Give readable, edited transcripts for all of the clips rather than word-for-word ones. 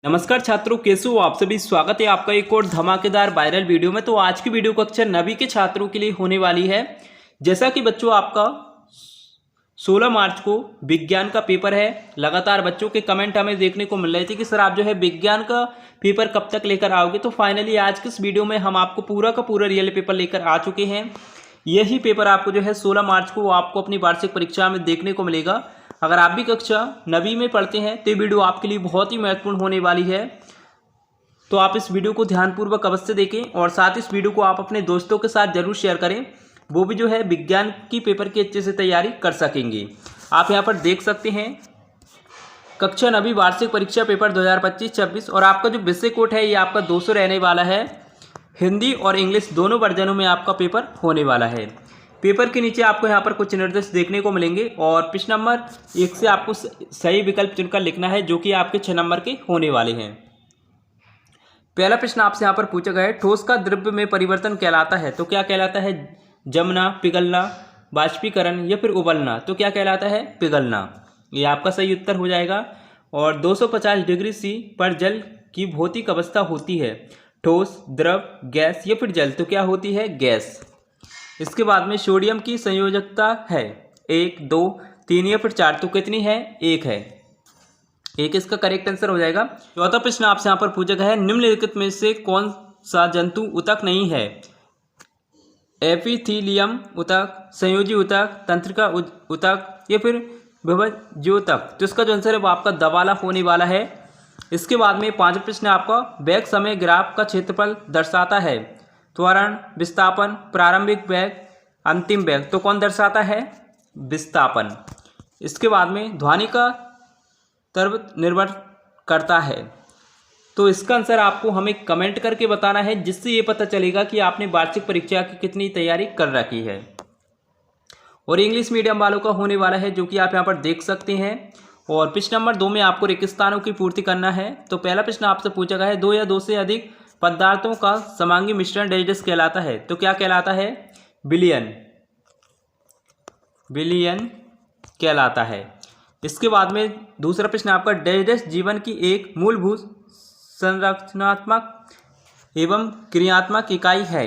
नमस्कार छात्रों, कैसे हो आप सभी। स्वागत है आपका एक और धमाकेदार वायरल वीडियो में। तो आज की वीडियो कक्षा 9वीं के छात्रों के लिए होने वाली है। जैसा कि बच्चों आपका 16 मार्च को विज्ञान का पेपर है। लगातार बच्चों के कमेंट हमें देखने को मिल रहे थे कि सर आप जो है विज्ञान का पेपर कब तक लेकर आओगे। तो फाइनली आज के इस वीडियो में हम आपको पूरा का पूरा रियल पेपर लेकर आ चुके हैं। यही पेपर आपको जो है 16 मार्च को आपको अपनी वार्षिक परीक्षा में देखने को मिलेगा। अगर आप भी कक्षा 9वीं में पढ़ते हैं तो ये वीडियो आपके लिए बहुत ही महत्वपूर्ण होने वाली है। तो आप इस वीडियो को ध्यानपूर्वक अवश्य देखें और साथ इस वीडियो को आप अपने दोस्तों के साथ जरूर शेयर करें, वो भी जो है विज्ञान की पेपर की अच्छे से तैयारी कर सकेंगे। आप यहाँ पर देख सकते हैं कक्षा 9वीं वार्षिक परीक्षा पेपर 2025-26 और आपका जो विषय कोड है ये आपका 200 रहने वाला है। हिंदी और इंग्लिश दोनों वर्जनों में आपका पेपर होने वाला है। पेपर के नीचे आपको यहाँ पर कुछ निर्देश देखने को मिलेंगे और प्रश्न नंबर 1 से आपको सही विकल्प चुनकर लिखना है, जो कि आपके 6 नंबर के होने वाले हैं। पहला प्रश्न आपसे यहाँ पर पूछा गया है, ठोस का द्रव्य में परिवर्तन कहलाता है तो क्या कहलाता है? जमना, पिघलना, बाष्पीकरण या फिर उबलना। तो क्या कहलाता है? पिघलना। ये आपका सही उत्तर हो जाएगा। और 250 डिग्री सी पर जल की भौतिक अवस्था होती है ठोस, द्रव, गैस या फिर जल। तो क्या होती है? गैस। इसके बाद में सोडियम की संयोजकता है 1, 2, 3 या फिर 4। तो कितनी है? 1 है। 1 इसका करेक्ट आंसर हो जाएगा। चौथा प्रश्न आपसे यहाँ पर पूछा गया है, निम्नलिखित में से कौन सा जंतु ऊतक नहीं है? एपिथीलियम ऊतक, संयोजी ऊतक, तंत्रिका ऊतक या फिर विभज्योतक। तो इसका जो आंसर है वो आपका दवाला होने वाला है। इसके बाद में 5वां प्रश्न आपका वेग समय ग्राफ का क्षेत्रफल दर्शाता है त्वरण, विस्थापन, प्रारंभिक वेग, अंतिम वेग। तो कौन दर्शाता है? विस्थापन। इसके बाद में ध्वनि का तर्व निर्भर करता है। तो इसका आंसर आपको हमें कमेंट करके बताना है, जिससे ये पता चलेगा कि आपने वार्षिक परीक्षा की कितनी तैयारी कर रखी है। और इंग्लिश मीडियम वालों का होने वाला है, जो कि आप यहाँ पर देख सकते हैं। और प्रश्न नंबर 2 में आपको रिक्तस्थानों की पूर्ति करना है। तो पहला प्रश्न आपसे पूछा गया है, 2 या 2 से अधिक पदार्थों का समांगी मिश्रण डैश कहलाता है। तो क्या कहलाता है? विलयन। विलयन कहलाता है। इसके बाद में दूसरा प्रश्न आपका डैश जीवन की एक मूलभूत संरचनात्मक एवं क्रियात्मक इकाई है।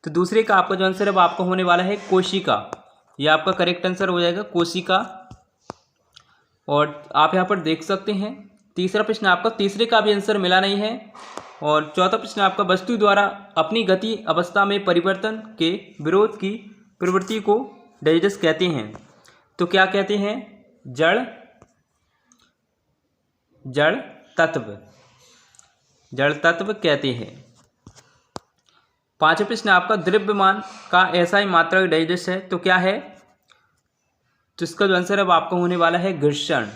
तो दूसरे का आपका जो आंसर है वो आपका होने वाला है कोशिका। यह आपका करेक्ट आंसर हो जाएगा, कोशिका। और आप यहाँ पर देख सकते हैं तीसरा प्रश्न आपका तीसरे का भी आंसर मिला नहीं है। और चौथा प्रश्न आपका वस्तु द्वारा अपनी गति अवस्था में परिवर्तन के विरोध की प्रवृत्ति को डैश कहते हैं। तो क्या कहते हैं? जड़ तत्व। जड़ तत्व कहते हैं। 5वां प्रश्न आपका द्रव्यमान का ऐसा ही मात्रक डैश है। तो क्या है? तो इसका जो आंसर है वो आपका होने वाला है घर्षण।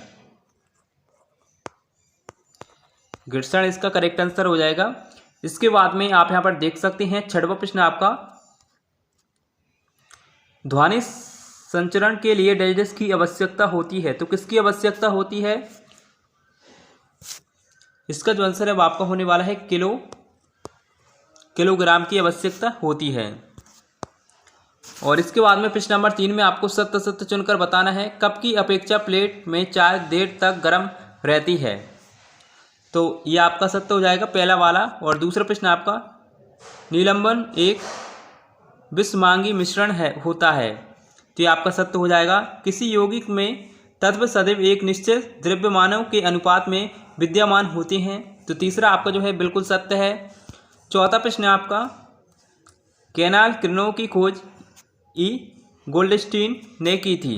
घर्षण इसका करेक्ट आंसर हो जाएगा। इसके बाद में आप यहां पर देख सकते हैं 6वां प्रश्न आपका ध्वनि संचरण के लिए डैश की आवश्यकता होती है। तो किसकी आवश्यकता होती है? इसका जो आंसर है वो आपका होने वाला है किलोग्राम की आवश्यकता होती है। और इसके बाद में प्रश्न नंबर 3 में आपको सत्य सत्य चुनकर बताना है, कप की अपेक्षा प्लेट में चाय देर तक गर्म रहती है। तो ये आपका सत्य हो जाएगा, पहला वाला। और दूसरा प्रश्न आपका निलंबन एक विषमांगी मिश्रण होता है। तो ये आपका सत्य हो जाएगा। किसी यौगिक में तत्व सदैव एक निश्चित द्रव्यमानों के अनुपात में विद्यमान होते हैं। तो तीसरा आपका जो है बिल्कुल सत्य है। चौथा प्रश्न आपका कैनाल किरणों की खोज ई गोल्डस्टीन ने की थी।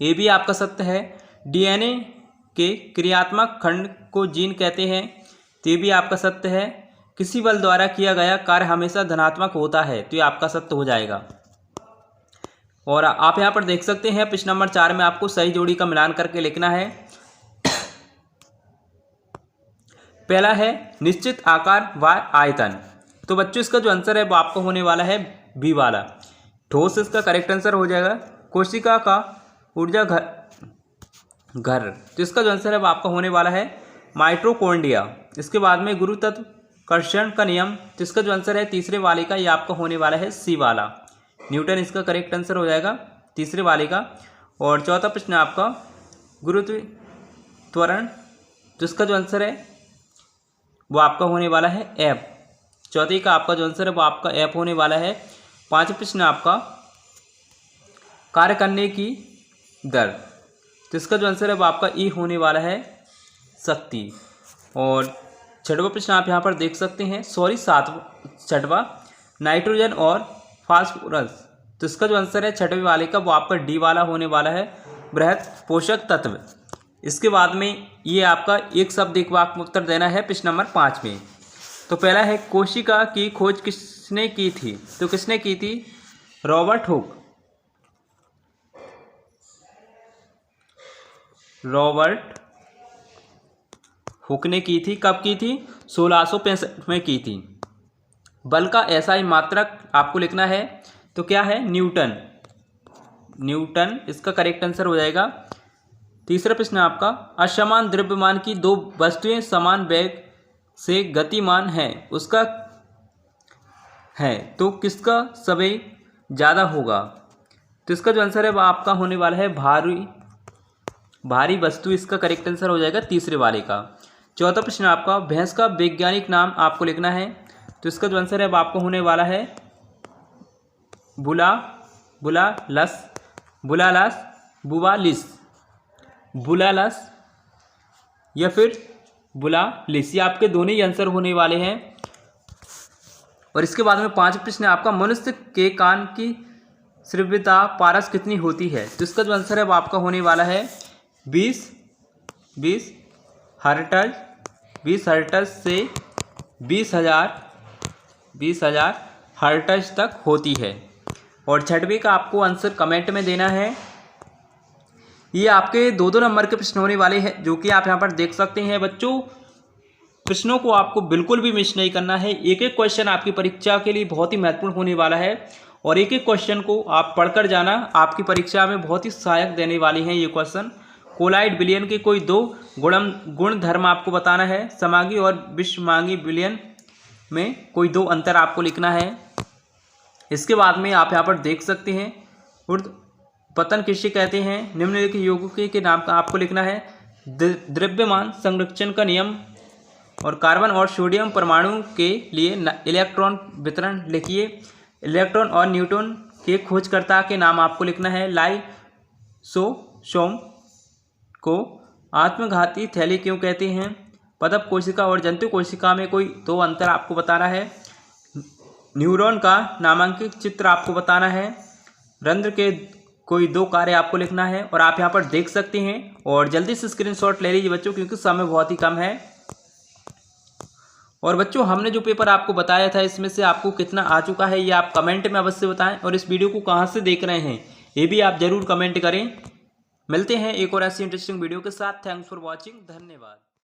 ये भी आपका सत्य है। डीएनए के क्रियात्मक खंड को जीन कहते हैं। तो ये भी आपका सत्य है। किसी बल द्वारा किया गया कार्य हमेशा धनात्मक होता है। तो ये आपका सत्य हो जाएगा। और आप यहाँ पर देख सकते हैं प्रश्न नंबर 4 में आपको सही जोड़ी का मिलान करके लिखना है। पहला है निश्चित आकार व आयतन। तो बच्चों इसका जो आंसर है वो आपको होने वाला है बी वाला। ठोस इसका करेक्ट आंसर हो जाएगा। कोशिका का ऊर्जा घर। तो इसका जो आंसर है वो आपका होने वाला है माइटोकॉन्ड्रिया। इसके बाद में गुरुत्व कर्षण का नियम। तो इसका जो आंसर है तीसरे वाले का, ये आपका होने वाला है सी वाला। न्यूटन इसका करेक्ट आंसर हो जाएगा तीसरे वाले का। और चौथा प्रश्न आपका गुरुत्व त्वरण तो इसका जो आंसर है वो आपका होने वाला है एफ। चौथे का आपका जो आंसर है वो आपका एफ होने वाला है। पांचवा प्रश्न आपका कार्य करने की दर, तो इसका जो आंसर है वो आपका ई होने वाला है शक्ति। और छठवां प्रश्न आप यहाँ पर देख सकते हैं, छठवां नाइट्रोजन और फास्फोरस, तो इसका जो आंसर है छठवें वाले का वो आपका डी वाला होने वाला है, बृहत पोषक तत्व। इसके बाद में ये आपका एक शब्द एक वाक्य में उत्तर देना है प्रश्न नंबर 5 में। तो पहला है कोशिका की खोज किसने की थी, तो किसने की थी? Robert Hooke. रॉबर्ट हुक ने की थी। कब की थी? 1665 में की थी। बल का ऐसा ही मात्रक आपको लिखना है, तो क्या है? न्यूटन। न्यूटन इसका करेक्ट आंसर हो जाएगा। तीसरा प्रश्न आपका असमान द्रव्यमान की दो वस्तुएं समान वेग से गतिमान है, उसका है तो किसका संवेग ज़्यादा होगा? तो इसका जो आंसर है वह आपका होने वाला है भारी वस्तु, इसका करेक्ट आंसर हो जाएगा तीसरे वाले का। चौथा प्रश्न आपका भैंस का वैज्ञानिक नाम आपको लिखना है, तो इसका जो आंसर है वह आपको होने वाला है बुलालस या फिर बुलालिस, ये आपके दोनों ही आंसर होने वाले हैं। और इसके बाद में पांचवा प्रश्न आपका मनुष्य के कान की श्रव्यता पारस कितनी होती है, तो इसका जो आंसर है वो आपका होने वाला है 20 हर्ट्ज से 20,000 हर्ट्ज तक होती है। और छठवीं का आपको आंसर कमेंट में देना है। ये आपके दो नंबर के प्रश्न होने वाले हैं, जो कि आप यहाँ पर देख सकते हैं। बच्चों, प्रश्नों को आपको बिल्कुल भी मिस नहीं करना है। एक एक क्वेश्चन आपकी परीक्षा के लिए बहुत ही महत्वपूर्ण होने वाला है और एक एक क्वेश्चन को आप पढ़कर जाना, आपकी परीक्षा में बहुत ही सहायक देने वाली हैं ये क्वेश्चन। कोलाइड विलयन के कोई दो गुण धर्म आपको बताना है। समांगी और विषमांगी विलयन में कोई दो अंतर आपको लिखना है। इसके बाद में आप यहाँ पर देख सकते हैं पतन किसे कहते हैं, निम्नलिखित यौगिक के नाम का आपको लिखना है। द्रव्यमान संरक्षण का नियम और कार्बन और सोडियम परमाणु के लिए इलेक्ट्रॉन वितरण लिखिए। इलेक्ट्रॉन और न्यूट्रॉन के खोजकर्ता के नाम आपको लिखना है। लाइसोसोम को आत्मघाती थैली क्यों कहते हैं। पदप कोशिका और जंतु कोशिका में कोई दो अंतर आपको बताना है। न्यूरॉन का नामांकित चित्र आपको बताना है। रंध्र के कोई दो कार्य आपको लिखना है। और आप यहाँ पर देख सकते हैं और जल्दी से स्क्रीनशॉट ले लीजिए बच्चों, क्योंकि समय बहुत ही कम है। और बच्चों, हमने जो पेपर आपको बताया था इसमें से आपको कितना आ चुका है ये आप कमेंट में अवश्य बताएं। और इस वीडियो को कहाँ से देख रहे हैं ये भी आप जरूर कमेंट करें। मिलते हैं एक और ऐसी इंटरेस्टिंग वीडियो के साथ। Thanks for watching. धन्यवाद।